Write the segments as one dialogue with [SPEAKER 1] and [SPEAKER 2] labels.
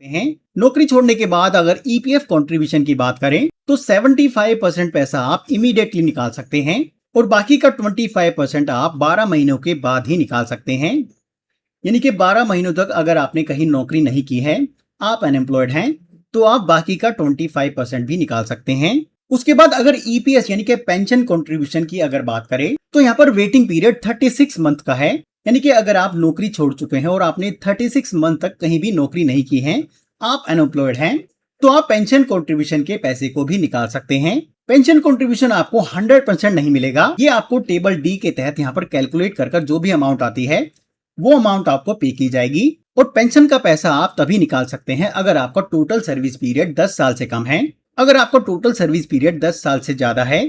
[SPEAKER 1] हैं। नौकरी छोड़ने के बाद अगर ईपीएफ कंट्रीब्यूशन की बात करें तो 75% पैसा आप इमीडिएटली निकाल सकते हैं और बाकी का 25% आप 12 महीनों के बाद ही निकाल सकते हैं। यानी कि 12 महीनों तक अगर आपने कहीं नौकरी नहीं की है, आप अनएम्प्लॉयड हैं, तो आप बाकी का 25% भी निकाल सकते हैं। उसके बाद अगर ईपीएस यानी कि पेंशन कंट्रीब्यूशन की अगर बात करें तो यहाँ पर वेटिंग पीरियड 36 मंथ का है। यानी कि अगर आप नौकरी छोड़ चुके हैं और आपने 36 मंथ तक कहीं भी नौकरी नहीं की है, आप अनएम्प्लॉयड हैं, तो आप पेंशन कंट्रीब्यूशन के पैसे को भी निकाल सकते हैं। पेंशन कंट्रीब्यूशन आपको 100% नहीं मिलेगा, ये आपको टेबल डी के तहत यहाँ पर कैलकुलेट कर जो भी अमाउंट आती है वो अमाउंट आपको पे की जाएगी। और पेंशन का पैसा आप तभी निकाल सकते हैं अगर आपका टोटल सर्विस पीरियड 10 साल से कम है। अगर आपका टोटल सर्विस पीरियड 10 साल से ज्यादा है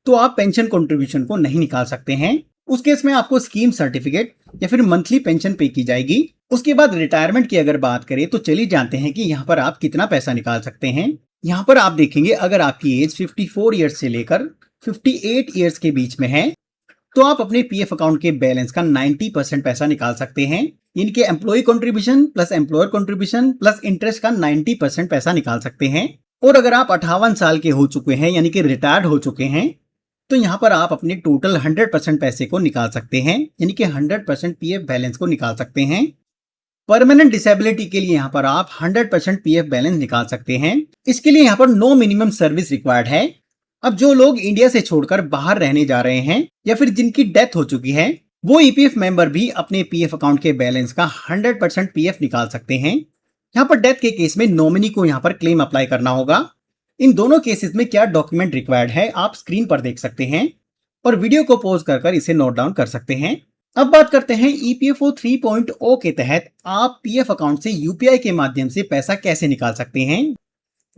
[SPEAKER 1] तो आप पेंशन कंट्रीब्यूशन को नहीं निकाल सकते हैं। उस केस में आपको स्कीम सर्टिफिकेट या फिर मंथली पेंशन पे की जाएगी। उसके बाद रिटायरमेंट की अगर बात करें तो चलिए जानते हैं कि यहाँ पर आप कितना पैसा निकाल सकते हैं। यहाँ पर आप देखेंगे अगर आपकी एज 54 ईयर्स से लेकर 58 ईयर्स के बीच में है तो आप अपने पीएफ अकाउंट के बैलेंस का 90% पैसा निकाल सकते हैं। इनके employ contribution plus employer contribution plus interest का 90% पैसा निकाल सकते हैं। और अगर आप 58 साल के हो चुके हैं यानी कि रिटायर्ड हो चुके हैं तो यहाँ पर आप अपने टोटल 100% पैसे को निकाल सकते हैं, यानी कि 100% पीएफ बैलेंस को निकाल सकते हैं। परमानेंट डिसेबिलिटी के लिए यहाँ पर आप 100% पीएफ बैलेंस निकाल सकते हैं। इसके लिए यहाँ पर नो मिनिमम सर्विस रिक्वायर्ड है। अब जो लोग इंडिया से छोड़कर बाहर रहने जा रहे हैं या फिर जिनकी डेथ हो चुकी है, वो ईपीएफ मेंबर भी अपने पीएफ अकाउंट के बैलेंस का 100% पीएफ निकाल सकते हैं। यहाँ पर डेथ के केस में नॉमिनी को यहाँ पर क्लेम अप्लाई करना होगा। इन दोनों केसेस में क्या डॉक्यूमेंट रिक्वायर्ड है आप स्क्रीन पर देख सकते हैं और वीडियो को पॉज कर इसे नोट डाउन कर सकते हैं। अब बात करते हैं ईपीएफओ 3.0 के तहत आप पीएफ अकाउंट से यूपीआई के माध्यम से पैसा कैसे निकाल सकते हैं।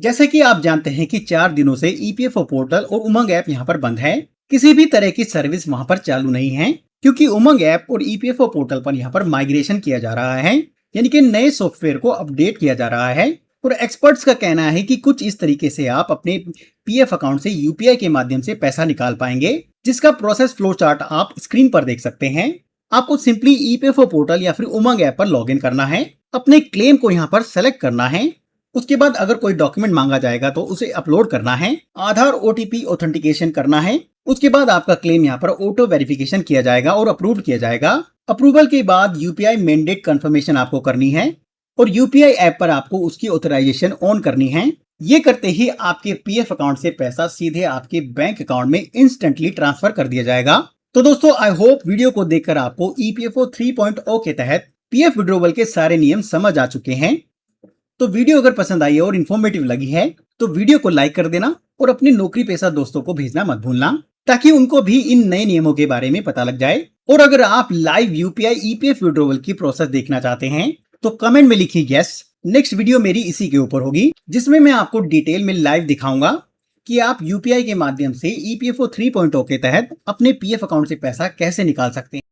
[SPEAKER 1] जैसे कि आप जानते हैं कि 4 दिनों से ईपीएफओ पोर्टल और उमंग ऐप यहाँ पर बंद है। किसी भी तरह की सर्विस वहां पर चालू नहीं है क्योंकि उमंग ऐप और ईपीएफओ पोर्टल पर यहाँ पर माइग्रेशन किया जा रहा है, यानी कि नए सॉफ्टवेयर को अपडेट किया जा रहा है। और एक्सपर्ट्स का कहना है कि कुछ इस तरीके से आप अपने पीएफ अकाउंट से यूपीआई के माध्यम से पैसा निकाल पाएंगे, जिसका प्रोसेस फ्लो चार्ट आप स्क्रीन पर देख सकते हैं। आपको सिंपली ईपीएफओ पोर्टल या फिर उमंग ऐप पर लॉगिन करना है, अपने क्लेम को यहाँ पर सेलेक्ट करना है। उसके बाद अगर कोई डॉक्यूमेंट मांगा जाएगा तो उसे अपलोड करना है, आधार ओटीपी ऑथेंटिकेशन करना है। उसके बाद आपका क्लेम यहाँ पर ऑटो वेरिफिकेशन किया जाएगा और अप्रूव किया जाएगा। अप्रूवल के बाद यूपीआई मैंडेट कंफर्मेशन आपको करनी है और यूपीआई ऐप पर आपको उसकी ऑथराइजेशन ऑन करनी है। ये करते ही आपके पीएफ अकाउंट से पैसा सीधे आपके बैंक अकाउंट में इंस्टेंटली ट्रांसफर कर दिया जाएगा। तो दोस्तों आई होप वीडियो को देखकर आपको ईपीएफओ 3.0 के तहत पीएफ विड्रॉवल के सारे नियम समझ आ चुके हैं। तो वीडियो अगर पसंद आई और इन्फॉर्मेटिव लगी है तो वीडियो को लाइक कर देना और अपने नौकरी पेशा दोस्तों को भेजना मत भूलना, ताकि उनको भी इन नए नियमों के बारे में पता लग जाए। और अगर आप लाइव यूपीआई ईपीएफ विड्रॉवल की प्रोसेस देखना चाहते हैं तो कमेंट में लिखिए यस। नेक्स्ट वीडियो मेरी इसी के ऊपर होगी जिसमें मैं आपको डिटेल में लाइव दिखाऊंगा कि आप यूपीआई के माध्यम से ईपीएफओ 3.0 के तहत अपने पीएफ अकाउंट से पैसा कैसे निकाल सकते हैं।